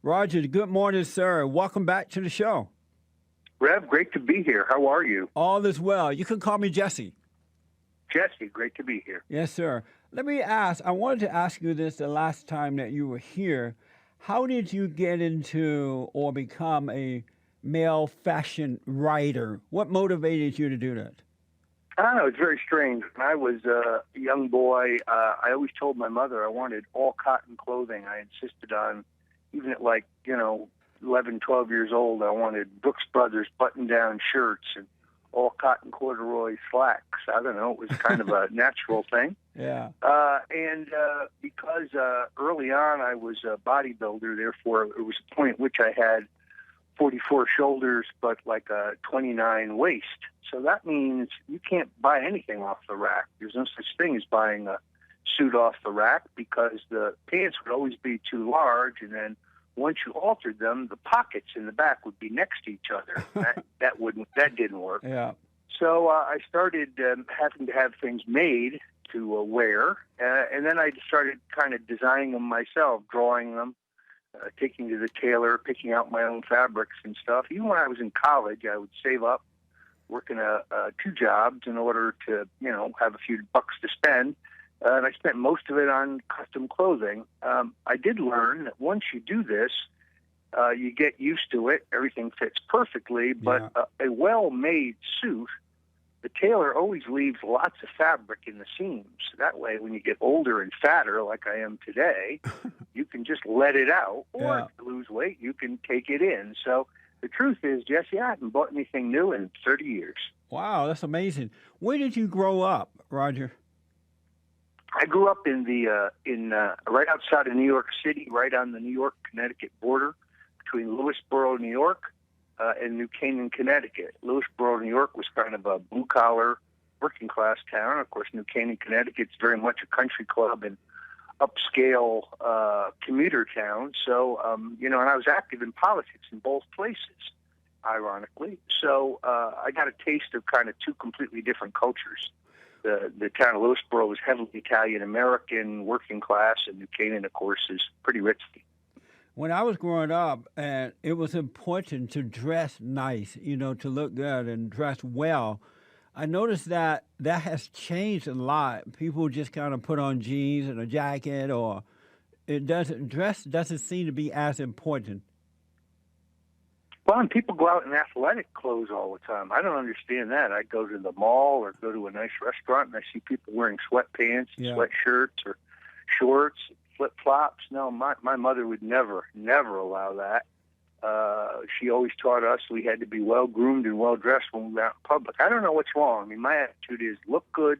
Roger, good morning, sir. Welcome back to the show. Rev, great to be here. How are you? All is well. You can call me Jesse. Jesse, great to be here. Yes, sir. Let me ask, I wanted to ask you this the last time that you were here. How did you get into or become a male fashion writer? What motivated you to do that? I don't know. It's very strange. When I was a young boy, I always told my mother I wanted all cotton clothing. I insisted on, even at 11, 12 years old, I wanted Brooks Brothers button-down shirts and all cotton corduroy slacks. I don't know. It was kind of a natural thing. Yeah. Because early on I was a bodybuilder, therefore it was a point at which I had 44 shoulders but like a 29 waist. So that means you can't buy anything off the rack. There's no such thing as buying a suit off the rack because the pants would always be too large, and then once you altered them, the pockets in the back would be next to each other. That didn't work. Yeah. So I started having to have things made to wear, and then I started kind of designing them myself, drawing them, taking to the tailor, picking out my own fabrics and stuff. Even when I was in college, I would save up, working two jobs in order to, have a few bucks to spend. And I spent most of it on custom clothing. I did learn that once you do this, you get used to it. Everything fits perfectly. But a well-made suit, the tailor always leaves lots of fabric in the seams. That way, when you get older and fatter, like I am today, you can just let it out. Or if you lose weight, you can take it in. So the truth is, Jesse, I haven't bought anything new in 30 years. Wow, that's amazing. Where did you grow up, Roger? I grew up in right outside of New York City, right on the New York-Connecticut border between Lewisboro, New York, and New Canaan, Connecticut. Lewisboro, New York was kind of a blue-collar, working-class town. Of course, New Canaan, Connecticut's very much a country club and upscale commuter town. So, and I was active in politics in both places, ironically. So I got a taste of kind of two completely different cultures. The town of Lewisboro was heavily Italian-American, working class, and New Canaan, of course, is pretty risky. When I was growing up, and it was important to dress nice, to look good and dress well. I noticed that has changed a lot. People just kind of put on jeans and a jacket, or dress doesn't seem to be as important. Well, and people go out in athletic clothes all the time. I don't understand that. I go to the mall or go to a nice restaurant, and I see people wearing sweatpants, sweatshirts, or shorts, flip-flops. No, my mother would never allow that. She always taught us we had to be well-groomed and well-dressed when we were out in public. I don't know what's wrong. I mean, my attitude is look good,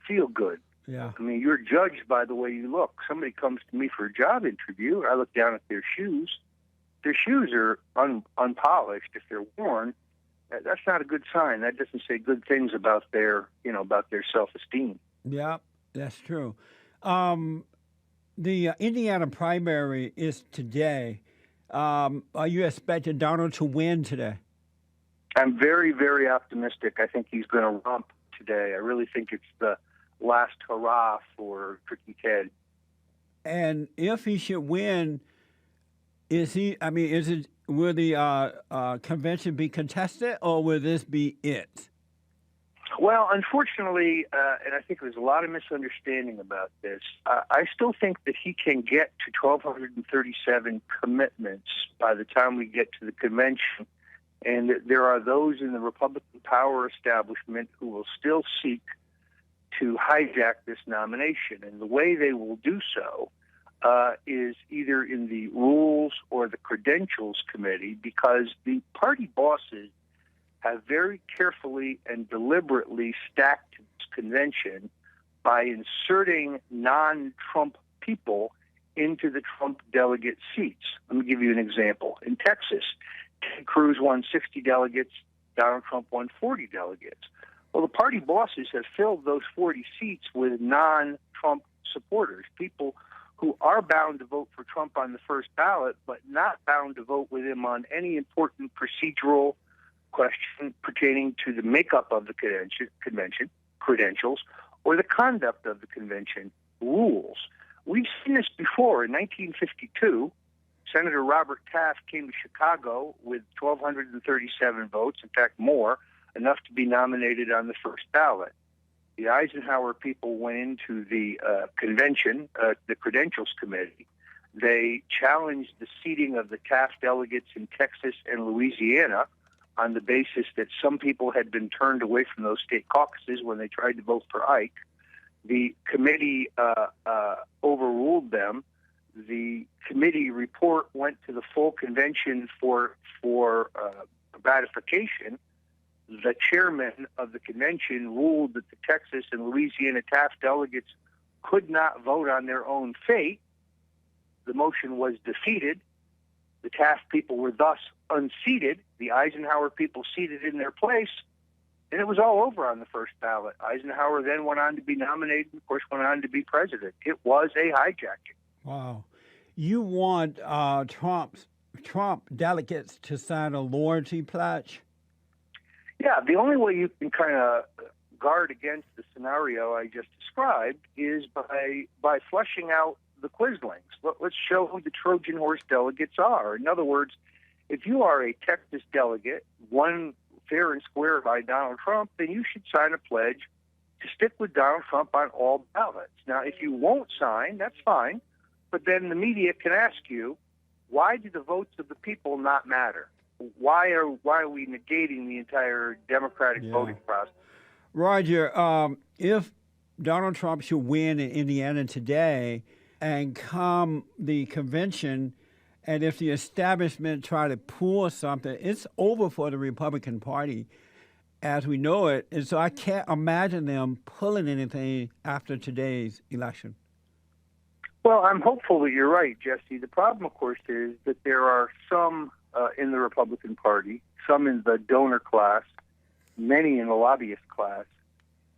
feel good. Yeah. I mean, you're judged by the way you look. Somebody comes to me for a job interview, I look down at their shoes. Their shoes are unpolished. If they're worn, that's not a good sign. That doesn't say good things about their self-esteem. Yeah, that's true. The Indiana primary is today. Are you expecting Donald to win today? I'm very, very optimistic. I think he's going to romp today. I really think it's the last hurrah for Tricky Ted. And if he should win, will the convention be contested, or will this be it? Well, unfortunately, and I think there's a lot of misunderstanding about this, I still think that he can get to 1,237 commitments by the time we get to the convention. And there are those in the Republican power establishment who will still seek to hijack this nomination. And the way they will do so is either in the Rules or the Credentials Committee, because the party bosses have very carefully and deliberately stacked this convention by inserting non-Trump people into the Trump delegate seats. Let me give you an example. In Texas, Ted Cruz won 60 delegates, Donald Trump won 40 delegates. Well, the party bosses have filled those 40 seats with non-Trump supporters, people who are bound to vote for Trump on the first ballot, but not bound to vote with him on any important procedural question pertaining to the makeup of the convention, credentials, or the conduct of the convention, rules. We've seen this before. In 1952, Senator Robert Taft came to Chicago with 1,237 votes, in fact more, enough to be nominated on the first ballot. The Eisenhower people went into the convention, the Credentials Committee. They challenged the seating of the Taft delegates in Texas and Louisiana on the basis that some people had been turned away from those state caucuses when they tried to vote for Ike. The committee overruled them. The committee report went to the full convention for ratification. The chairman of the convention ruled that the Texas and Louisiana Taft delegates could not vote on their own fate. The motion was defeated. The Taft people were thus unseated. The Eisenhower people seated in their place, and it was all over on the first ballot. Eisenhower then went on to be nominated and, of course, went on to be president. It was a hijacking. Wow. You want Trump delegates to sign a loyalty pledge? Yeah, the only way you can kind of guard against the scenario I just described is by fleshing out the quizlings. Let's show who the Trojan horse delegates are. In other words, if you are a Texas delegate, won fair and square by Donald Trump, then you should sign a pledge to stick with Donald Trump on all ballots. Now, if you won't sign, that's fine, but then the media can ask you, why do the votes of the people not matter? Why are we negating the entire democratic voting process? Roger, if Donald Trump should win in Indiana today and come the convention, and if the establishment try to pull something, it's over for the Republican Party as we know it. And so I can't imagine them pulling anything after today's election. Well, I'm hopeful that you're right, Jesse. The problem, of course, is that there are some in the Republican Party, some in the donor class, many in the lobbyist class,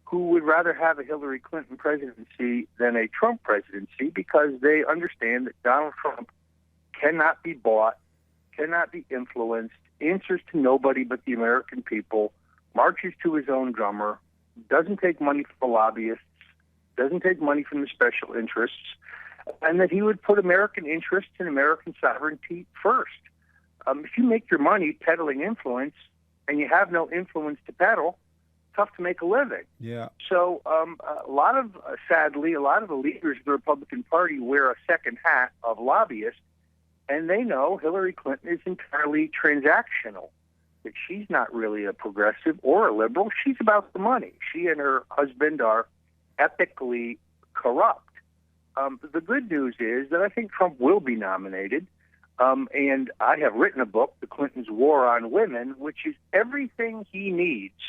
who would rather have a Hillary Clinton presidency than a Trump presidency because they understand that Donald Trump cannot be bought, cannot be influenced, answers to nobody but the American people, marches to his own drummer, doesn't take money from the lobbyists, doesn't take money from the special interests, and that he would put American interests and American sovereignty first. If you make your money peddling influence and you have no influence to peddle, tough to make a living. Yeah. So sadly, a lot of the leaders of the Republican Party wear a second hat of lobbyists, and they know Hillary Clinton is entirely transactional, that she's not really a progressive or a liberal. She's about the money. She and her husband are ethically corrupt. The good news is that I think Trump will be nominated. And I have written a book, The Clinton's War on Women, which is everything he needs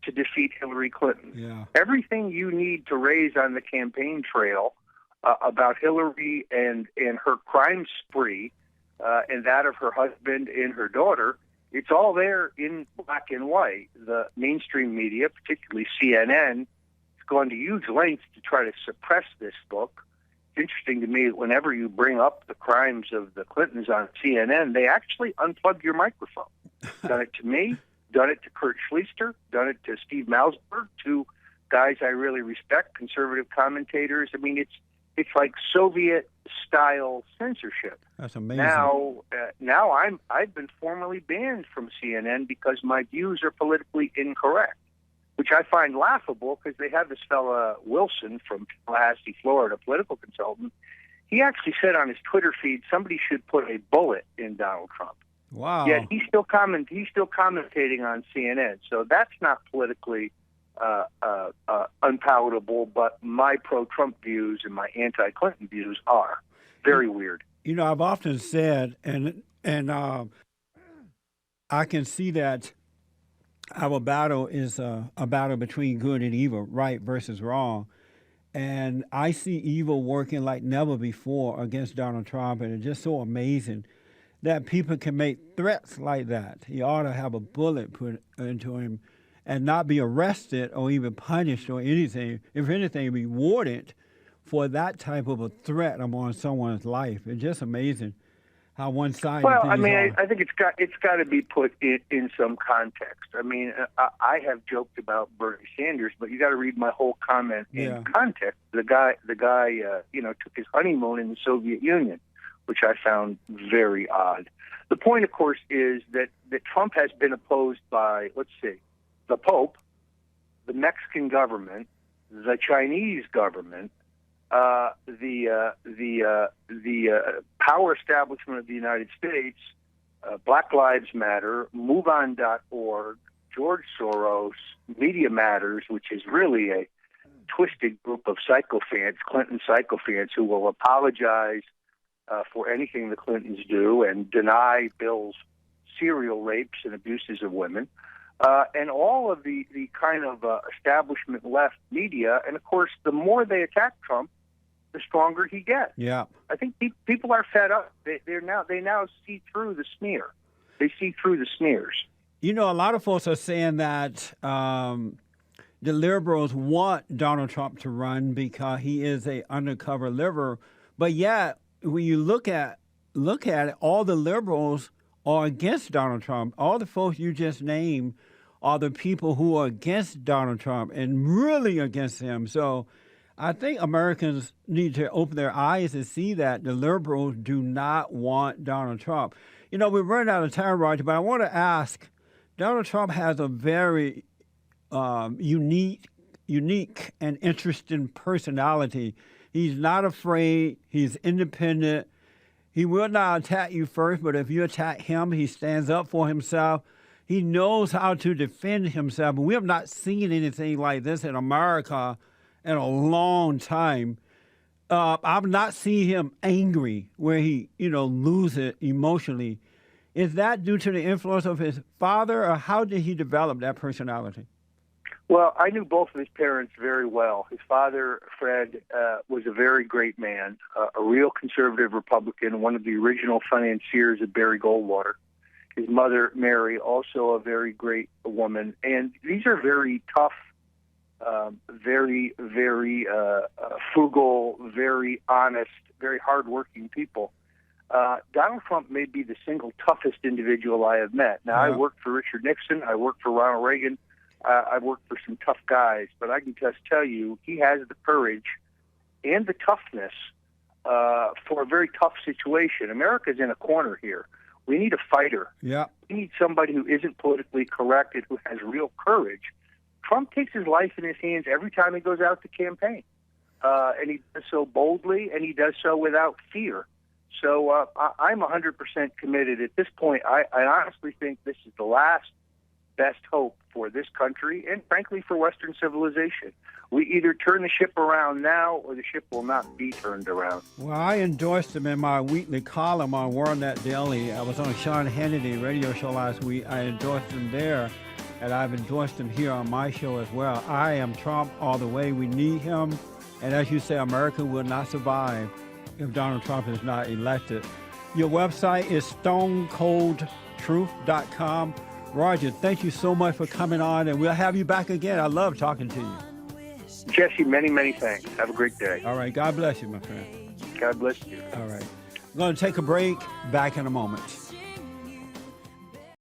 to defeat Hillary Clinton. Yeah. Everything you need to raise on the campaign trail about Hillary and her crime spree and that of her husband and her daughter, it's all there in black and white. The mainstream media, particularly CNN, has gone to huge lengths to try to suppress this book. Interesting to me that whenever you bring up the crimes of the Clintons on CNN, they actually unplug your microphone. Done it to me, done it to Kurt Schlichter, done it to Steve Malzberg, two guys I really respect, conservative commentators. I mean, it's like Soviet-style censorship. That's amazing. Now I've been formally banned from CNN because my views are politically incorrect, which I find laughable because they have this fella Wilson from Tallahassee, Florida, political consultant. He actually said on his Twitter feed somebody should put a bullet in Donald Trump. Wow. Yet he's still commentating on CNN. So that's not politically unpalatable, but my pro-Trump views and my anti-Clinton views are. Very weird. You know, I've often said, and I can see that our battle is a battle between good and evil, right versus wrong. And I see evil working like never before against Donald Trump, and it's just so amazing that people can make threats like that. He ought to have a bullet put into him and not be arrested or even punished or anything. If anything, rewarded for that type of a threat upon someone's life. It's just amazing how one-sided Well, things I mean, are. I think it's got to be put in some context. I mean, I have joked about Bernie Sanders, but you got to read my whole comment in context. The guy, took his honeymoon in the Soviet Union, which I found very odd. The point, of course, is that Trump has been opposed by, let's see, the Pope, the Mexican government, the Chinese government, the power establishment of the United States, Black Lives Matter, MoveOn.org, George Soros, Media Matters, which is really a twisted group of sycophants, Clinton sycophants, who will apologize for anything the Clintons do and deny Bill's serial rapes and abuses of women, and all of the kind of establishment left media. And of course, the more they attack Trump, the stronger he gets. Yeah, I think people are fed up. They now see through the smear. They see through the smears. You know, a lot of folks are saying that the liberals want Donald Trump to run because he is a undercover liberal, but yet when you look at it, all the liberals are against Donald Trump. All the folks you just named are the people who are against Donald Trump and really against him. So I think Americans need to open their eyes and see that the liberals do not want Donald Trump. You know, we're running out of time, Roger, but I want to ask, Donald Trump has a very unique and interesting personality. He's not afraid. He's independent. He will not attack you first, but if you attack him, he stands up for himself. He knows how to defend himself. We have not seen anything like this in America in a long time. I've not seen him angry where he, loses emotionally. Is that due to the influence of his father, or how did he develop that personality? Well, I knew both of his parents very well. His father, Fred, was a very great man, a real conservative Republican, one of the original financiers of Barry Goldwater. His mother, Mary, also a very great woman. And these are very tough, very frugal, very honest, very hardworking people. Donald Trump may be the single toughest individual I have met. Now, I worked for Richard Nixon. I worked for Ronald Reagan. I've worked for some tough guys, but I can just tell you he has the courage and the toughness for a very tough situation. America's in a corner here. We need a fighter. Yeah. We need somebody who isn't politically correct and who has real courage. Trump takes his life in his hands every time he goes out to campaign, and he does so boldly, and he does so without fear. So I'm 100% committed. At this point, I honestly think this is the last best hope for this country and, frankly, for Western civilization. We either turn the ship around now or the ship will not be turned around. Well, I endorsed him in my weekly column on WorldNet Daily. I was on Sean Hannity radio show last week. I endorsed him there, and I've endorsed him here on my show as well. I am Trump all the way. We need him. And as you say, America will not survive if Donald Trump is not elected. Your website is stonecoldtruth.com. Roger, thank you so much for coming on, and we'll have you back again. I love talking to you. Jesse, many, many thanks. Have a great day. All right. God bless you, my friend. God bless you. All right. I'm going to take a break. Back in a moment.